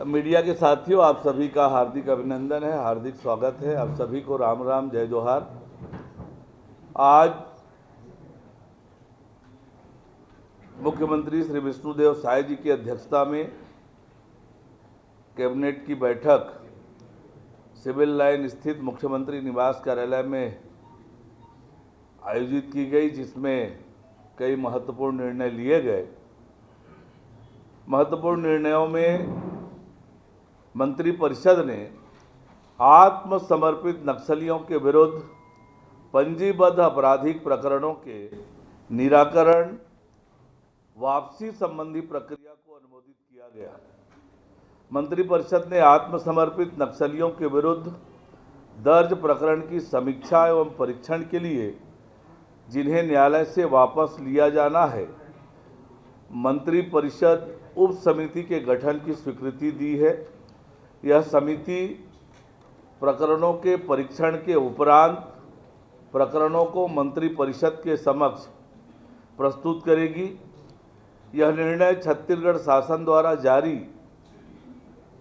Media के साथियों, आप सभी का हार्दिक अभिनंदन है, हार्दिक स्वागत है। आप सभी को राम राम, जय जोहार। आज मुख्यमंत्री श्री विष्णुदेव साय जी की अध्यक्षता में कैबिनेट की बैठक सिविल लाइन स्थित मुख्यमंत्री निवास कार्यालय में आयोजित की गई, जिसमें कई महत्वपूर्ण निर्णय लिए गए। महत्वपूर्ण निर्णयों में मंत्रिपरिषद ने आत्मसमर्पित नक्सलियों के विरुद्ध पंजीबद्ध आपराधिक प्रकरणों के निराकरण वापसी संबंधी प्रक्रिया को अनुमोदित किया गया। मंत्रिपरिषद ने आत्मसमर्पित नक्सलियों के विरुद्ध दर्ज प्रकरण की समीक्षा एवं परीक्षण के लिए जिन्हें न्यायालय से वापस लिया जाना है, मंत्रिपरिषद उप समिति के गठन की स्वीकृति दी है। यह समिति प्रकरणों के परीक्षण के उपरांत प्रकरणों को मंत्रिपरिषद के समक्ष प्रस्तुत करेगी। यह निर्णय छत्तीसगढ़ शासन द्वारा जारी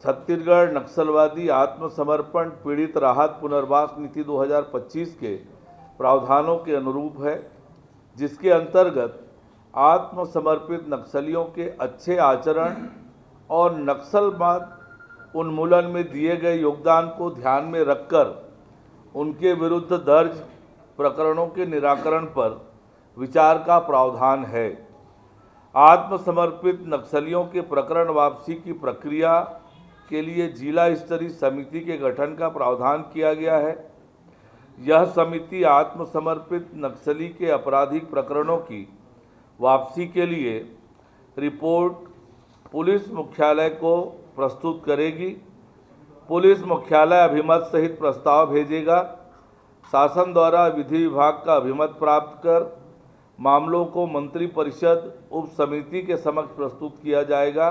छत्तीसगढ़ नक्सलवादी आत्मसमर्पण पीड़ित राहत पुनर्वास नीति 2025 के प्रावधानों के अनुरूप है, जिसके अंतर्गत आत्मसमर्पित नक्सलियों के अच्छे आचरण और नक्सलवाद उन्मूलन में दिए गए योगदान को ध्यान में रखकर उनके विरुद्ध दर्ज प्रकरणों के निराकरण पर विचार का प्रावधान है। आत्मसमर्पित नक्सलियों के प्रकरण वापसी की प्रक्रिया के लिए जिला स्तरीय समिति के गठन का प्रावधान किया गया है। यह समिति आत्मसमर्पित नक्सली के आपराधिक प्रकरणों की वापसी के लिए रिपोर्ट पुलिस मुख्यालय को प्रस्तुत करेगी। पुलिस मुख्यालय अभिमत सहित प्रस्ताव भेजेगा। शासन द्वारा विधि विभाग का अभिमत प्राप्त कर मामलों को मंत्रिपरिषद उप समिति के समक्ष प्रस्तुत किया जाएगा।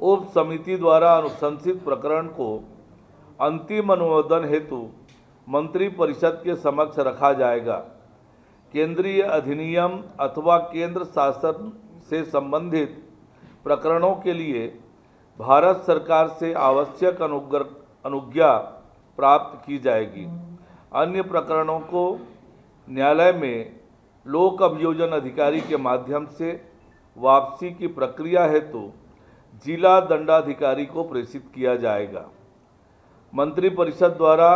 उप समिति द्वारा अनुशंसित प्रकरण को अंतिम अनुमोदन हेतु मंत्रिपरिषद के समक्ष रखा जाएगा। केंद्रीय अधिनियम अथवा केंद्र शासन से संबंधित प्रकरणों के लिए भारत सरकार से आवश्यक अनुज्ञा प्राप्त की जाएगी। अन्य प्रकरणों को न्यायालय में लोक अभियोजन अधिकारी के माध्यम से वापसी की प्रक्रिया हेतु जिला दंडाधिकारी को प्रेषित किया जाएगा। मंत्रिपरिषद द्वारा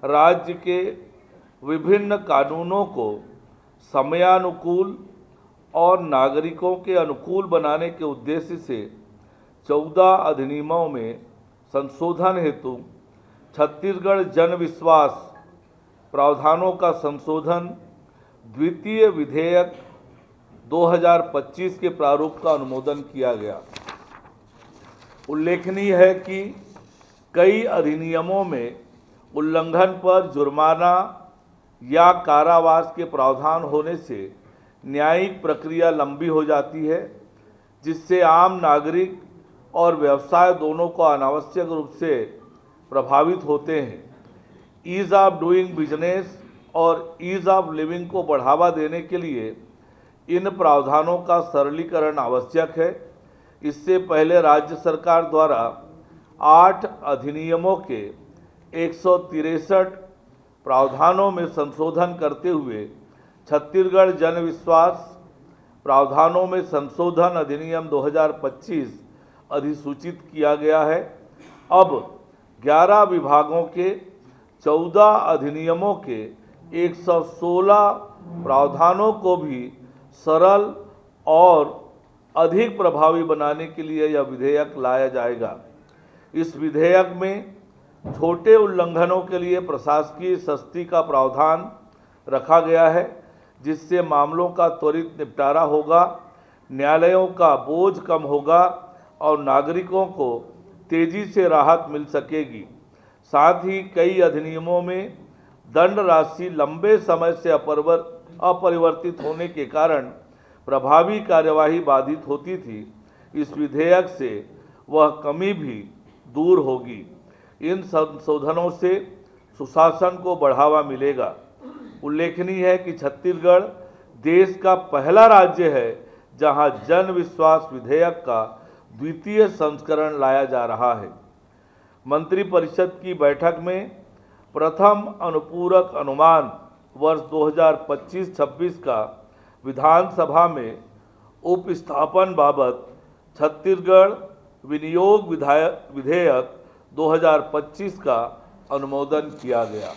राज्य के विभिन्न कानूनों को समयानुकूल और नागरिकों के अनुकूल बनाने के उद्देश्य से 14 अधिनियमों में संशोधन हेतु छत्तीसगढ़ जन विश्वास प्रावधानों का संशोधन द्वितीय विधेयक 2025 के प्रारूप का अनुमोदन किया गया। उल्लेखनीय है कि कई अधिनियमों में उल्लंघन पर जुर्माना या कारावास के प्रावधान होने से न्यायिक प्रक्रिया लंबी हो जाती है, जिससे आम नागरिक और व्यवसाय दोनों को अनावश्यक रूप से प्रभावित होते हैं। ईज ऑफ डूइंग बिजनेस और ईज ऑफ लिविंग को बढ़ावा देने के लिए इन प्रावधानों का सरलीकरण आवश्यक है। इससे पहले राज्य सरकार द्वारा 8 अधिनियमों के 163 प्रावधानों में संशोधन करते हुए छत्तीसगढ़ जन विश्वास प्रावधानों में संशोधन अधिनियम 2025 अधिसूचित किया गया है। अब 11 विभागों के 14 अधिनियमों के 116 प्रावधानों को भी सरल और अधिक प्रभावी बनाने के लिए यह विधेयक लाया जाएगा। इस विधेयक में छोटे उल्लंघनों के लिए प्रशासकीय सख्ती का प्रावधान रखा गया है, जिससे मामलों का त्वरित निपटारा होगा, न्यायालयों का बोझ कम होगा और नागरिकों को तेजी से राहत मिल सकेगी। साथ ही कई अधिनियमों में दंड राशि लंबे समय से अपरिवर्तित होने के कारण प्रभावी कार्यवाही बाधित होती थी। इस विधेयक से वह कमी भी दूर होगी। इन संशोधनों से सुशासन को बढ़ावा मिलेगा। उल्लेखनीय है कि छत्तीसगढ़ देश का पहला राज्य है जहां जन विश्वास विधेयक का द्वितीय संस्करण लाया जा रहा है। मंत्रिपरिषद की बैठक में प्रथम अनुपूरक अनुमान वर्ष 2025-26 का विधानसभा में उपस्थापन बाबत छत्तीसगढ़ विनियोग विधेयक 2025 का अनुमोदन किया गया।